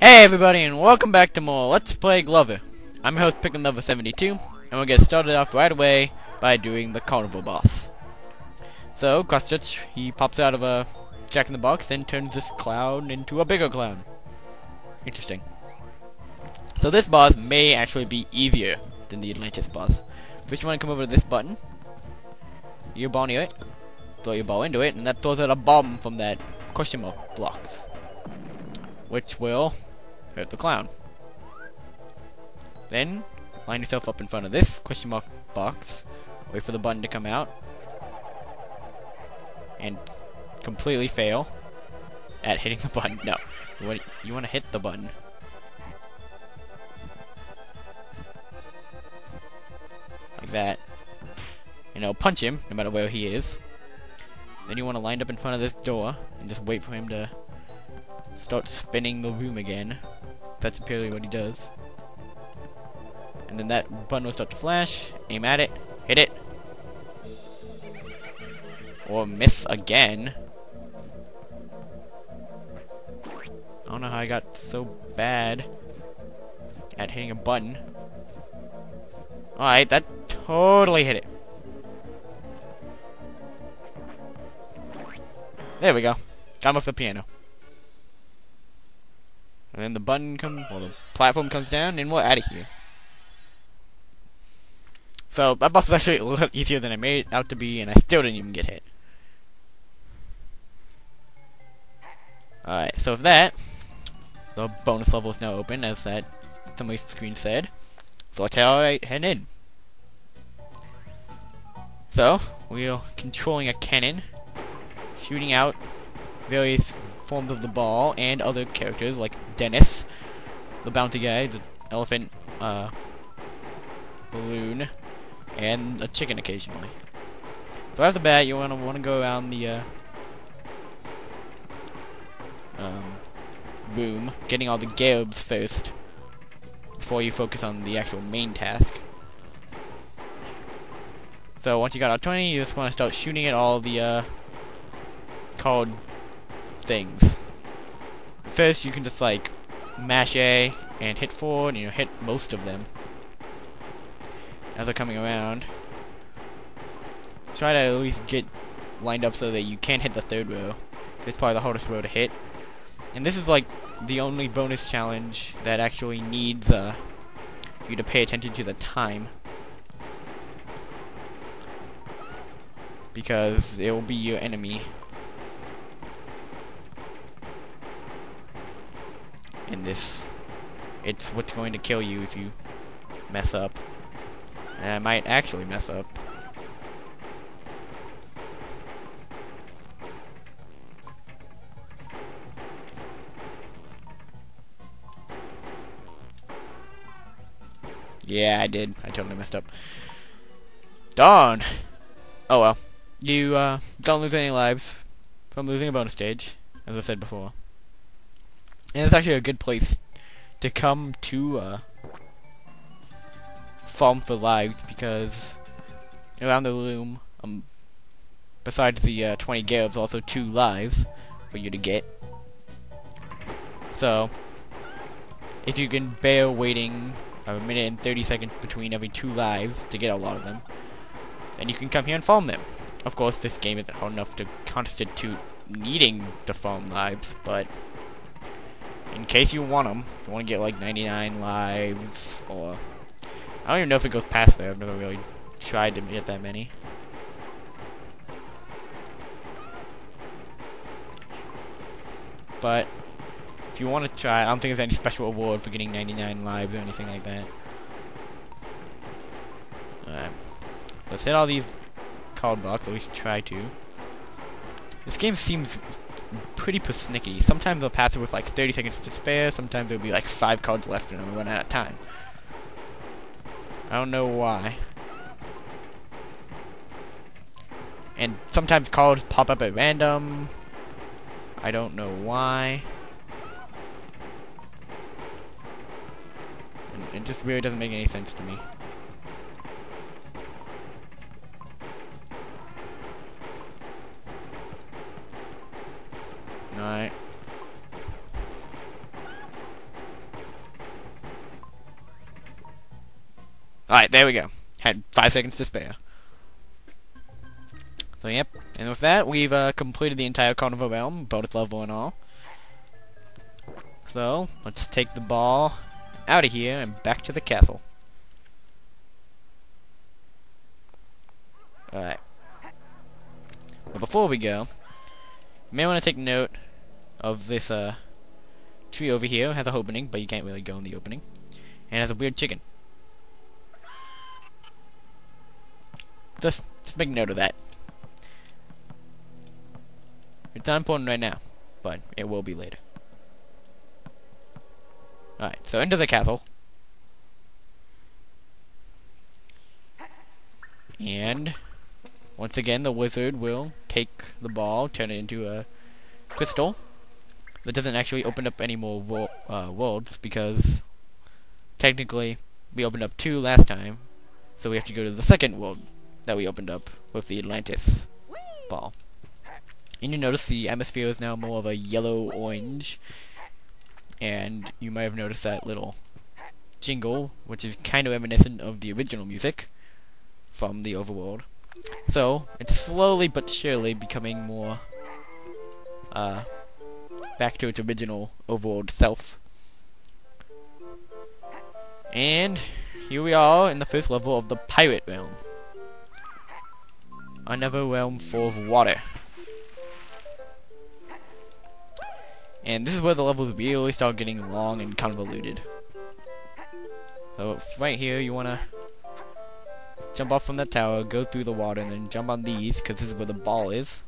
Hey everybody, and welcome back to more Let's Play Glover. I'm your host Pickin' Lover 72, and we'll get started off right away by doing the Carnival Boss. So, Kostich, he pops out of a Jack-in-the-Box and turns this clown into a bigger clown. Interesting. So this boss may actually be easier than the Atlantis boss. First you want to come over to this button, you ball near it, throw your ball into it, and that throws out a bomb from that question mark blocks, which will hurt the clown. Then, line yourself up in front of this question mark box, wait for the button to come out, and completely fail at hitting the button. No, you want to hit the button. Like that. And it'll punch him, no matter where he is. Then you want to line up in front of this door, and just wait for him to start spinning the room again. That's apparently what he does. And then that button will start to flash. Aim at it. Hit it. Or miss again. I don't know how I got so bad at hitting a button. Alright, that totally hit it. There we go. Got him off the piano. And then the button comes, well, the platform comes down, and we're out of here. So, that boss is actually a little easier than I made it out to be, and I still didn't even get hit. Alright, so with that, the bonus level is now open, as that somebody's screen said. So let's head in. So, we are controlling a cannon, shooting out various forms of the ball and other characters like Dennis, the bounty guy, the elephant, balloon, and a chicken occasionally. So after that, you want to go around the room, getting all the gerbs first before you focus on the actual main task. So once you got all 20, you just want to start shooting at all the called things. First, you can just like mash A and hit forward, and you hit most of them as they're coming around. Try to at least get lined up so that you can't hit the third row. It's probably the hardest row to hit. And this is like the only bonus challenge that actually needs you to pay attention to the time, because it will be your enemy. In this, it's what's going to kill you if you mess up. And I might actually mess up. Yeah, I did. I totally messed up. Darn! Oh well. You don't lose any lives from losing a bonus stage, as I said before. And it's actually a good place to come to farm for lives, because around the room, besides the 20 gerbs, also 2 lives for you to get. So, if you can bear waiting a minute and 30 seconds between every 2 lives to get a lot of them, then you can come here and farm them. Of course, this game isn't hard enough to constitute needing to farm lives, but in case you want them, if you want to get like 99 lives, or I don't even know if it goes past there. I've never really tried to get that many. But if you want to try, I don't think there's any special award for getting 99 lives or anything like that. Let's hit all these card blocks, at least try to. This game seems pretty persnickety. Sometimes they'll pass it with like 30 seconds to spare, sometimes there'll be like 5 cards left and they'll run out of time. I don't know why. And sometimes cards pop up at random. I don't know why. And it just really doesn't make any sense to me. Alright. Alright, there we go. Had 5 seconds to spare. So yep, and with that, we've completed the entire Carnival Realm, bonus level and all. So, let's take the ball out of here and back to the castle. Alright. But before we go, you may want to take note of this tree over here. It has an opening, but you can't really go in the opening. And it has a weird chicken. Just make note of that. It's not important right now, but it will be later. Alright, so into the castle. And once again, the wizard will take the ball, turn it into a crystal. That doesn't actually open up any more worlds, because technically we opened up 2 last time, so we have to go to the second world that we opened up with the Atlantis ball. And you notice the atmosphere is now more of a yellow-orange, and you might have noticed that little jingle, which is kind of reminiscent of the original music from the overworld. So, it's slowly but surely becoming more back to its original overworld self. And here we are in the first level of the Pirate Realm. Another realm full of water. And this is where the levels really start getting long and convoluted. So right here, you wanna jump off from that tower, go through the water, and then jump on these, because this is where the ball is.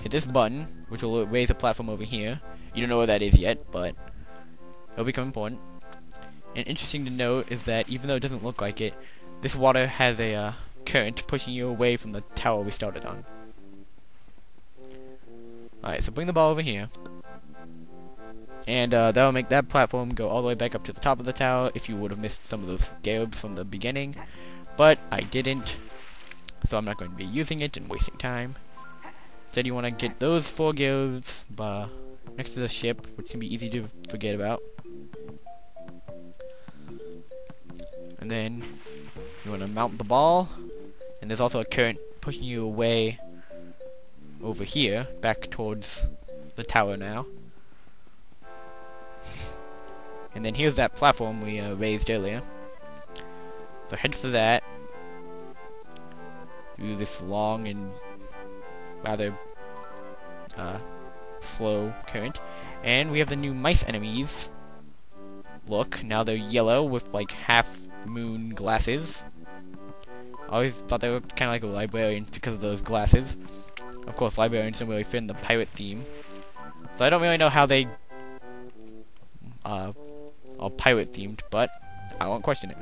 Hit this button, which will raise a platform over here. You don't know where that is yet, but it'll become important. And interesting to note is that even though it doesn't look like it, this water has a current pushing you away from the tower we started on. Alright, so bring the ball over here. And that'll make that platform go all the way back up to the top of the tower if you would have missed some of those scarabs from the beginning. But I didn't, so I'm not going to be using it and wasting time. Instead, you want to get those 4 scarabs next to the ship, which can be easy to forget about. And then you want to mount the ball, and there's also a current pushing you away over here, back towards the tower now. And then here's that platform we raised earlier. So head for that. Through this long and rather slow current. And we have the new mice enemies. Look, now they're yellow with like half-moon glasses. I always thought they looked kind of like a librarian because of those glasses. Of course, librarians don't really fit in the pirate theme. So I don't really know how they are pirate themed, but I won't question it.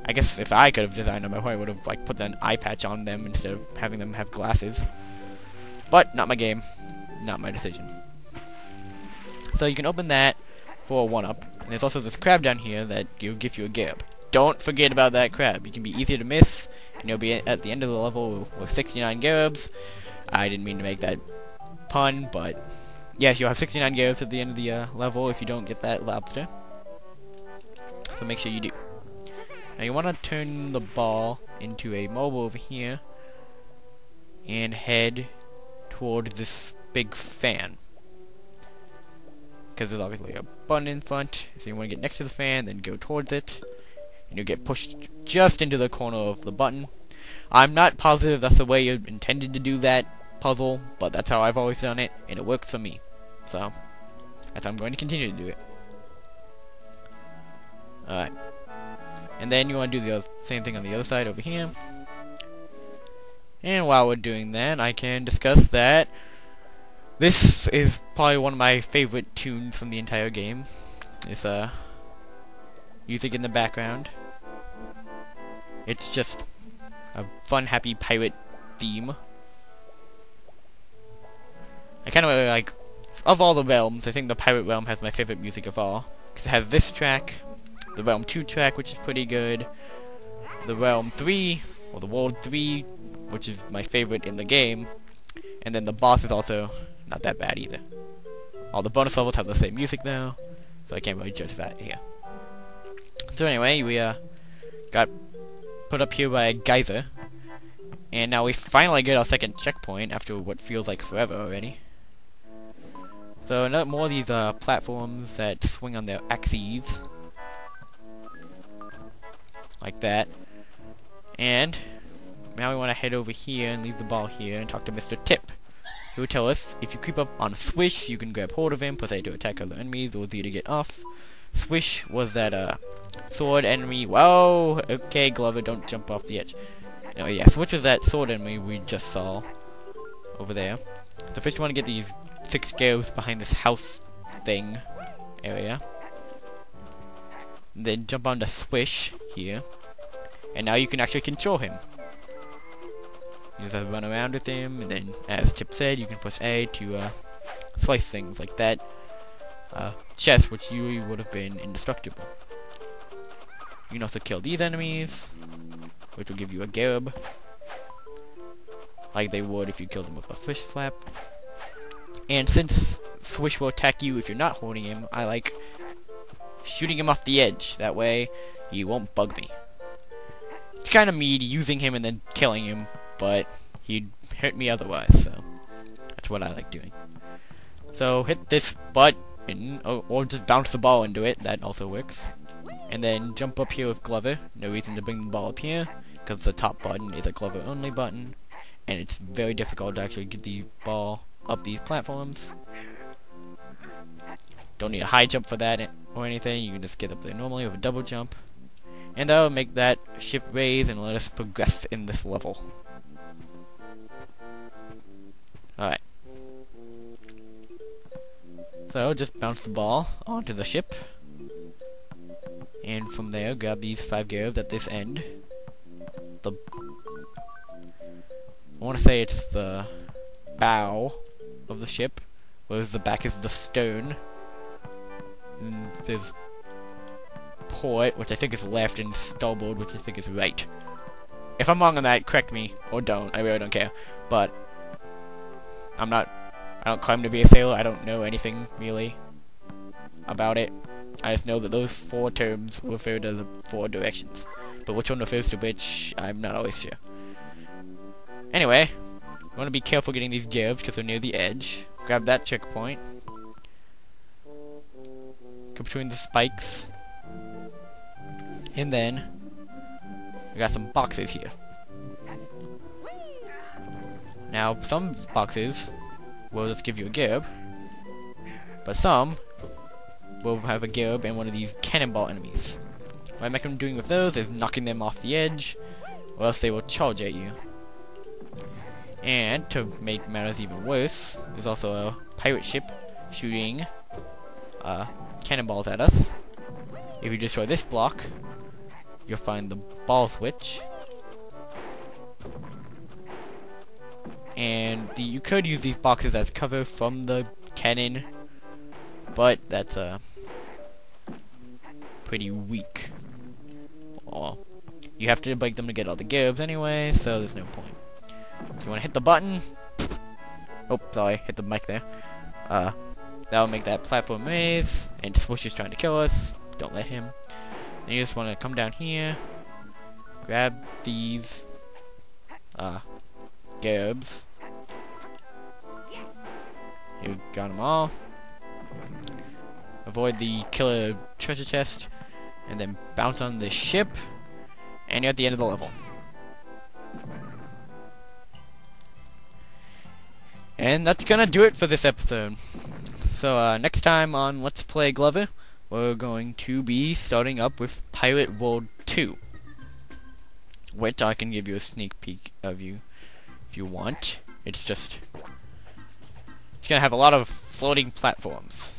I guess if I could have designed them, I probably would have like put an eye patch on them instead of having them have glasses. But not my game, not my decision. So you can open that for a 1-up, and there's also this crab down here that will give you a garb. Don't forget about that crab. You can be easy to miss, and you'll be at the end of the level with 69 garbs. I didn't mean to make that pun, but yes, you'll have 69 garbs at the end of the level if you don't get that lobster. So make sure you do. Now you want to turn the ball into a mobile over here, and head towards this big fan. Because there's obviously a button in front, so you want to get next to the fan, then go towards it. And you'll get pushed just into the corner of the button. I'm not positive that's the way you intended to do that puzzle, but that's how I've always done it, and it works for me. So, that's how I'm going to continue to do it. Alright. And then you want to do the same thing on the other side over here. And while we're doing that, I can discuss that this is probably one of my favorite tunes from the entire game. It's music in the background. It's just a fun, happy pirate theme. I kind of really like, of all the realms, I think the Pirate Realm has my favorite music of all. Because it has this track, the Realm 2 track, which is pretty good, the Realm 3, or the World 3, which is my favorite in the game, and then the boss is also not that bad either. All the bonus levels have the same music though, so I can't really judge that here. So anyway, we got put up here by a geyser, and now we finally get our second checkpoint after what feels like forever already. So another more of these platforms that swing on their axes, like that. And now we want to head over here and leave the ball here and talk to Mr. Tip. He will tell us if you creep up on Swish, you can grab hold of him, press A to attack other enemies, or Z to get off. Swish was that sword enemy. Whoa! Okay, Glover, don't jump off the edge. No, yeah, Swish was that sword enemy we just saw over there. So first you want to get these 6 scarabs behind this house thing area. Then jump onto Swish here. And now you can actually control him. You just have to run around with him, and then, as Chip said, you can press A to slice things like that chest, which usually would have been indestructible. You can also kill these enemies, which will give you a garb, like they would if you killed them with a fish slap. And since Swish will attack you if you're not holding him, I like shooting him off the edge. That way, he won't bug me. It's kind of mean using him and then killing him, but he'd hurt me otherwise, so that's what I like doing. So hit this button, or just bounce the ball into it, that also works. And then jump up here with Glover. No reason to bring the ball up here, because the top button is a Glover only button, and it's very difficult to actually get the ball up these platforms. Don't need a high jump for that or anything, you can just get up there normally with a double jump. And that'll make that ship raise and let us progress in this level. Alright. So, just bounce the ball onto the ship. And from there, grab these 5 gears at this end. I want to say it's the bow of the ship, whereas the back is the stern. And there's port, which I think is left, and starboard, which I think is right. If I'm wrong on that, correct me, or don't. I really don't care. But I don't claim to be a sailor. I don't know anything really about it. I just know that those 4 terms refer to the 4 directions. But which one refers to which, I'm not always sure. Anyway, you want to be careful getting these gerbs because they're near the edge. Grab that checkpoint. Go between the spikes. And then, we got some boxes here. Now, some boxes will just give you a gerb, but some will have a gerb and one of these cannonball enemies. What I recommend doing with those is knocking them off the edge, or else they will charge at you. And, to make matters even worse, there's also a pirate ship shooting cannonballs at us. If you destroy this block, you'll find the ball switch. And you could use these boxes as cover from the cannon, but that's pretty weak. Well, you have to break them to get all the gerbs anyway, so there's no point. So you want to hit the button. Oh, sorry, hit the mic there. That'll make that platform raise, and Swish is trying to kill us. Don't let him. Then you just want to come down here, grab these gerbs. You got them all. Avoid the killer treasure chest, and then bounce on the ship, and you're at the end of the level. And that's gonna do it for this episode. So next time on Let's Play Glover, we're going to be starting up with Pirate World 2, which I can give you a sneak peek of you if you want. It's gonna have a lot of floating platforms,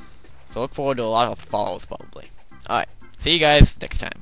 so look forward to a lot of falls probably. Alright, see you guys next time.